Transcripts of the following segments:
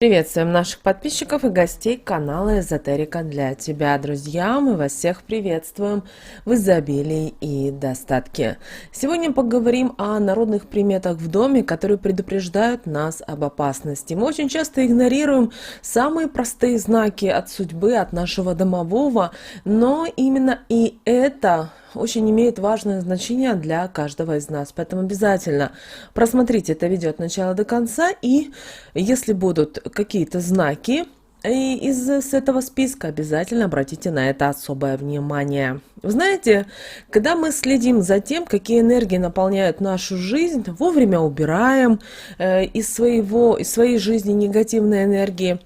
Приветствуем наших подписчиков и гостей канала Эзотерика для тебя, друзья. Мы вас всех приветствуем в изобилии и достатке. Сегодня поговорим о народных приметах в доме, которые предупреждают нас об опасности. Мы очень часто игнорируем самые простые знаки от судьбы, от нашего домового, но именно и это очень имеет важное значение для каждого из нас. Поэтому обязательно просмотрите это видео от начала до конца, и если будут какие-то знаки с этого списка, обязательно обратите на это особое внимание. Вы знаете, когда мы следим за тем, какие энергии наполняют нашу жизнь, вовремя убираем из своей жизни негативные энергии,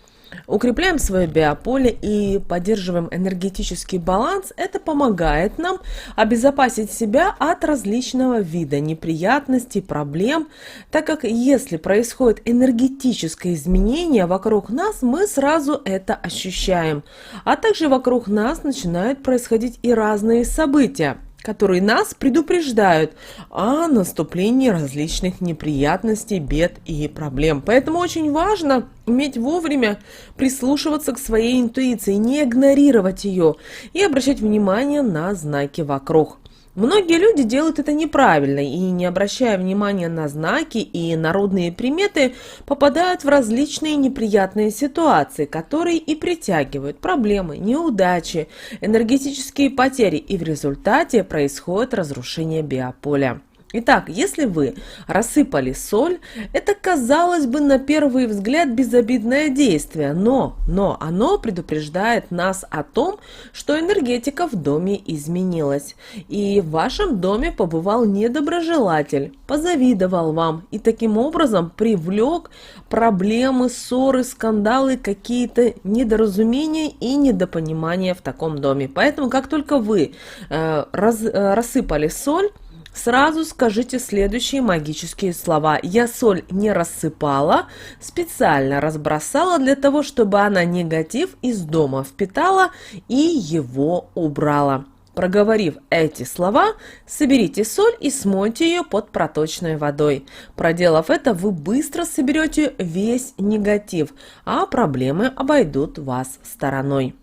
укрепляем свое биополе и поддерживаем энергетический баланс, это помогает нам обезопасить себя от различного вида неприятностей, проблем, так как если происходит энергетическое изменение вокруг нас, мы сразу это ощущаем. А также вокруг нас начинают происходить и разные события, которые нас предупреждают о наступлении различных неприятностей, бед и проблем. Поэтому очень важно уметь вовремя прислушиваться к своей интуиции, не игнорировать ее и обращать внимание на знаки вокруг. Многие люди делают это неправильно и, не обращая внимания на знаки и народные приметы, попадают в различные неприятные ситуации, которые и притягивают проблемы, неудачи, энергетические потери, и в результате происходит разрушение биополя. Итак, если вы рассыпали соль, это, казалось бы, на первый взгляд безобидное действие, но оно предупреждает нас о том, что энергетика в доме изменилась, и в вашем доме побывал недоброжелатель, позавидовал вам и таким образом привлек проблемы, ссоры, скандалы, какие-то недоразумения и недопонимания в таком доме. Поэтому, как только вы рассыпали соль, сразу скажите следующие магические слова. Я соль не рассыпала, специально разбросала для того, чтобы она негатив из дома впитала и его убрала. Проговорив эти слова, соберите соль и смойте ее под проточной водой. Проделав это, вы быстро соберете весь негатив, а проблемы обойдут вас стороной.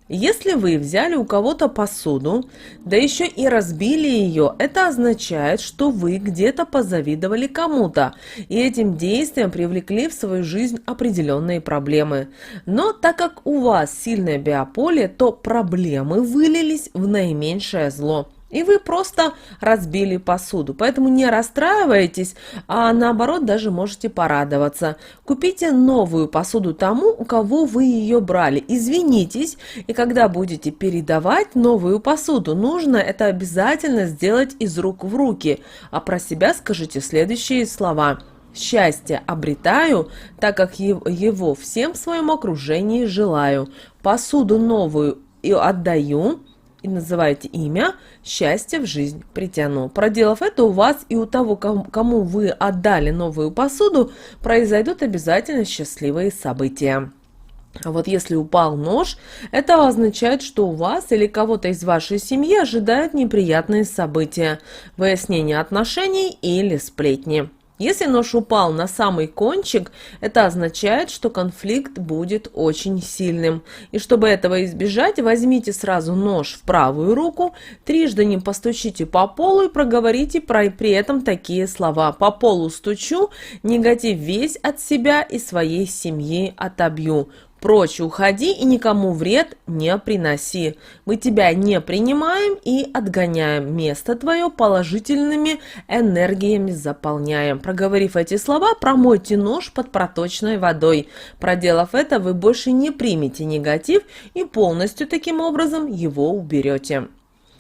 Если вы взяли у кого-то посуду, да еще и разбили ее, это означает, что вы где-то позавидовали кому-то, и этим действием привлекли в свою жизнь определенные проблемы. Но так как у вас сильное биополе, то проблемы вылились в наименьшее зло. И вы просто разбили посуду. Поэтому не расстраивайтесь, а наоборот даже можете порадоваться. Купите новую посуду тому, у кого вы ее брали. Извинитесь, и когда будете передавать новую посуду, нужно это обязательно сделать из рук в руки. А про себя скажите следующие слова. Счастье обретаю, так как его всем в своем окружении желаю. Посуду новую и отдаю. И называете имя, счастье в жизнь притяну. Проделав это, у вас и у того, кому вы отдали новую посуду, произойдут обязательно счастливые события. А вот если упал нож, это означает, что у вас или кого-то из вашей семьи ожидают неприятные события, выяснение отношений или сплетни. Если нож упал на самый кончик, это означает, что конфликт будет очень сильным. И чтобы этого избежать, возьмите сразу нож в правую руку, трижды ним постучите по полу и проговорите при этом такие слова. По полу стучу, негатив весь от себя и своей семьи отобью. Прочь уходи и никому вред не приноси. Мы тебя не принимаем и отгоняем. Место твое положительными энергиями заполняем. Проговорив эти слова, промойте нож под проточной водой. Проделав это, вы больше не примете негатив и полностью таким образом его уберете.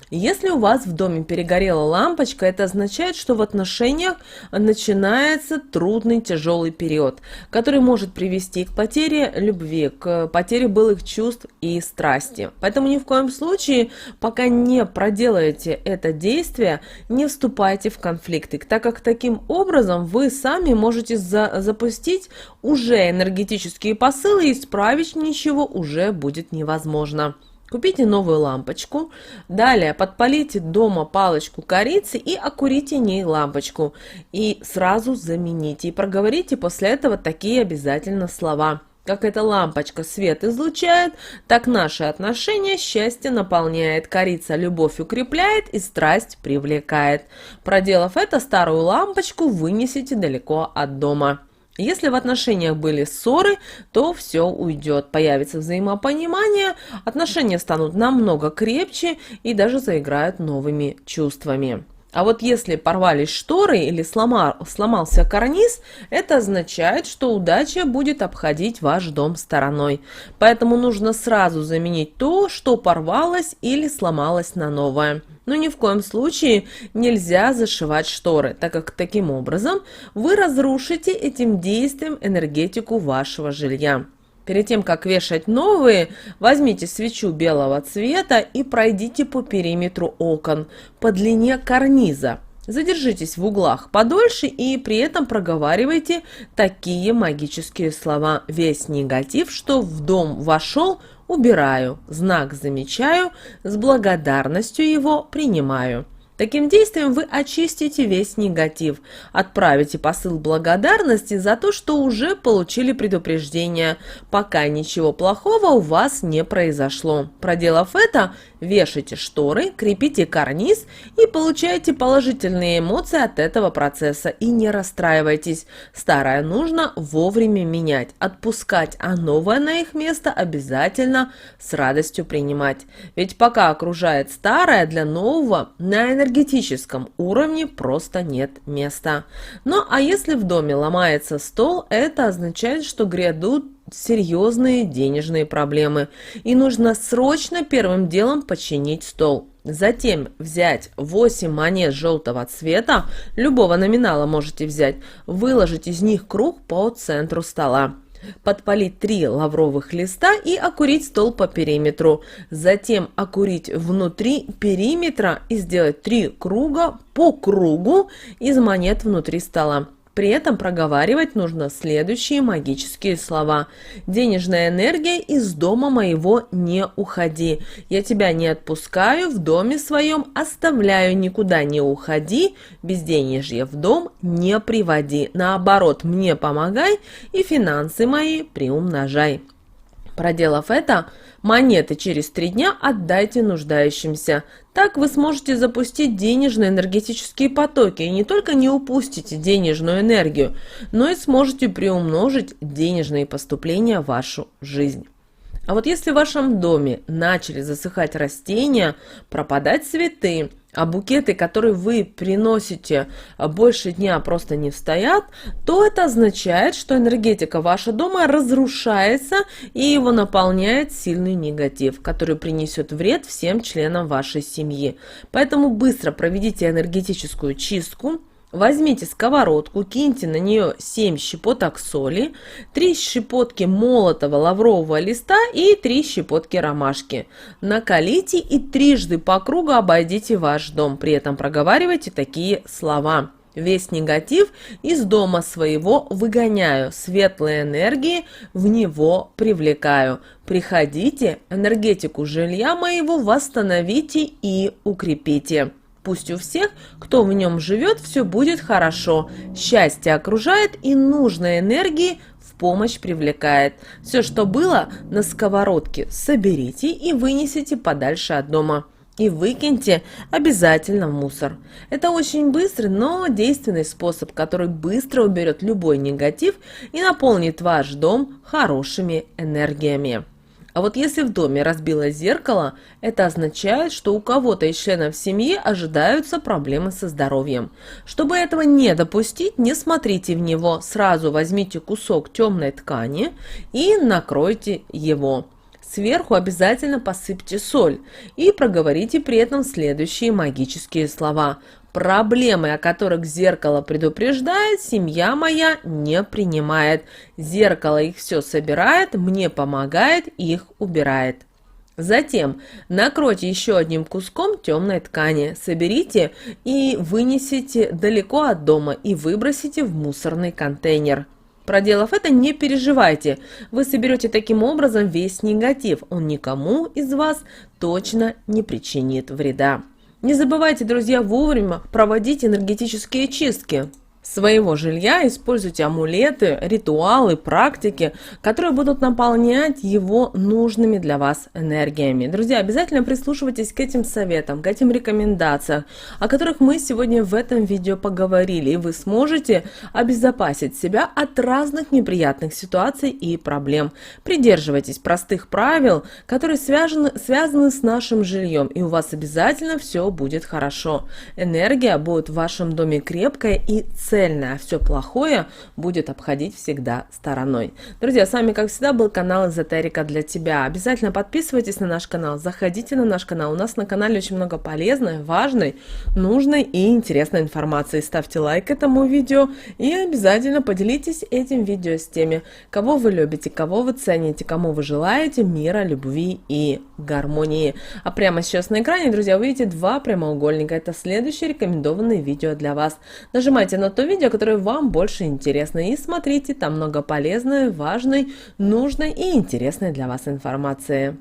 Если у вас в доме перегорела лампочка, это означает, что в отношениях начинается трудный, тяжелый период, который может привести к потере любви, к потере былых чувств и страсти. Поэтому ни в коем случае, пока не проделаете это действие, не вступайте в конфликты, так как таким образом вы сами можете запустить уже энергетические посылы, и исправить ничего уже будет невозможно. Купите новую лампочку, далее подпалите дома палочку корицы и окурите ней лампочку. И сразу замените. И проговорите после этого такие обязательно слова. Как эта лампочка свет излучает, так наши отношения счастье наполняет, корица любовь укрепляет и страсть привлекает. Проделав это, старую лампочку вынесите далеко от дома. Если в отношениях были ссоры, то все уйдет, появится взаимопонимание, отношения станут намного крепче и даже заиграют новыми чувствами. А вот если порвались шторы или сломался карниз, это означает, что удача будет обходить ваш дом стороной. Поэтому нужно сразу заменить то, что порвалось или сломалось на новое. Но ни в коем случае нельзя зашивать шторы, так как таким образом вы разрушите этим действием энергетику вашего жилья. Перед тем, как вешать новые, возьмите свечу белого цвета и пройдите по периметру окон по длине карниза. Задержитесь в углах подольше и при этом проговаривайте такие магические слова. Весь негатив, что в дом вошел, убираю, знак замечаю, с благодарностью его принимаю. Таким действием вы очистите весь негатив, отправите посыл благодарности за то, что уже получили предупреждение, пока ничего плохого у вас не произошло. Проделав это, вешайте шторы, крепите карниз и получайте положительные эмоции от этого процесса. И не расстраивайтесь, старое нужно вовремя менять, отпускать, а новое на их место обязательно с радостью принимать. Ведь пока окружает старое, для нового на энергетическом уровне просто нет места. Ну а если в доме ломается стол, это означает, что грядут серьезные денежные проблемы, и нужно срочно первым делом починить стол. Затем взять 8 монет желтого цвета, любого номинала можете взять, выложить из них круг по центру стола. Подпалить 3 лавровых листа и окурить стол по периметру. Затем окурить внутри периметра и сделать 3 круга по кругу из монет внутри стола. При этом проговаривать нужно следующие магические слова. «Денежная энергия из дома моего не уходи. Я тебя не отпускаю, в доме своем оставляю, никуда не уходи. Безденежье в дом не приводи. Наоборот, мне помогай и финансы мои приумножай». Проделав это, монеты через 3 дня отдайте нуждающимся. Так вы сможете запустить денежные энергетические потоки и не только не упустите денежную энергию, но и сможете приумножить денежные поступления в вашу жизнь. А вот если в вашем доме начали засыхать растения, пропадать цветы, а букеты, которые вы приносите больше дня, просто не стоят, то это означает, что энергетика вашего дома разрушается и его наполняет сильный негатив, который принесет вред всем членам вашей семьи. Поэтому быстро проведите энергетическую чистку. Возьмите сковородку, киньте на нее 7 щепоток соли, 3 щепотки молотого лаврового листа и 3 щепотки ромашки. Накалите и трижды по кругу обойдите ваш дом. При этом проговаривайте такие слова. Весь негатив из дома своего выгоняю, светлые энергии в него привлекаю. Приходите, энергетику жилья моего восстановите и укрепите. Пусть у всех, кто в нем живет, все будет хорошо. Счастье окружает и нужной энергии в помощь привлекает. Все, что было на сковородке, соберите и вынесите подальше от дома. И выкиньте обязательно в мусор. Это очень быстрый, но действенный способ, который быстро уберет любой негатив и наполнит ваш дом хорошими энергиями. А вот если в доме разбилось зеркало, это означает, что у кого-то из членов семьи ожидаются проблемы со здоровьем. Чтобы этого не допустить, не смотрите в него, сразу возьмите кусок темной ткани и накройте его. Сверху обязательно посыпьте соль и проговорите при этом следующие магические слова. Проблемы, о которых зеркало предупреждает, семья моя не принимает. Зеркало их все собирает, мне помогает, их убирает. Затем накройте еще одним куском темной ткани, соберите и вынесите далеко от дома и выбросите в мусорный контейнер. Проделав это, не переживайте, вы соберете таким образом весь негатив, он никому из вас точно не причинит вреда. Не забывайте, друзья, вовремя проводить энергетические чистки. своего жилья, используйте амулеты, ритуалы, практики, которые будут наполнять его нужными для вас энергиями. Друзья, обязательно прислушивайтесь к этим советам, к этим рекомендациям, о которых мы сегодня в этом видео поговорили, и вы сможете обезопасить себя от разных неприятных ситуаций и проблем. Придерживайтесь простых правил, которые связаны с нашим жильем, и у вас обязательно все будет хорошо. Энергия будет в вашем доме крепкая и цельная, а все плохое будет обходить всегда стороной. Друзья, с вами, как всегда, был канал Эзотерика для тебя. Обязательно подписывайтесь на наш канал, заходите на наш канал. У нас на канале очень много полезной, важной, нужной и интересной информации. Ставьте лайк этому видео и обязательно поделитесь этим видео с теми, кого вы любите, кого вы цените, кому вы желаете мира, любви и гармонии. А прямо сейчас на экране, друзья, вы видите два прямоугольника. Это следующее рекомендованное видео для вас. Нажимайте на то видео, которое вам больше интересно, и смотрите, там много полезной, важной, нужной и интересной для вас информации.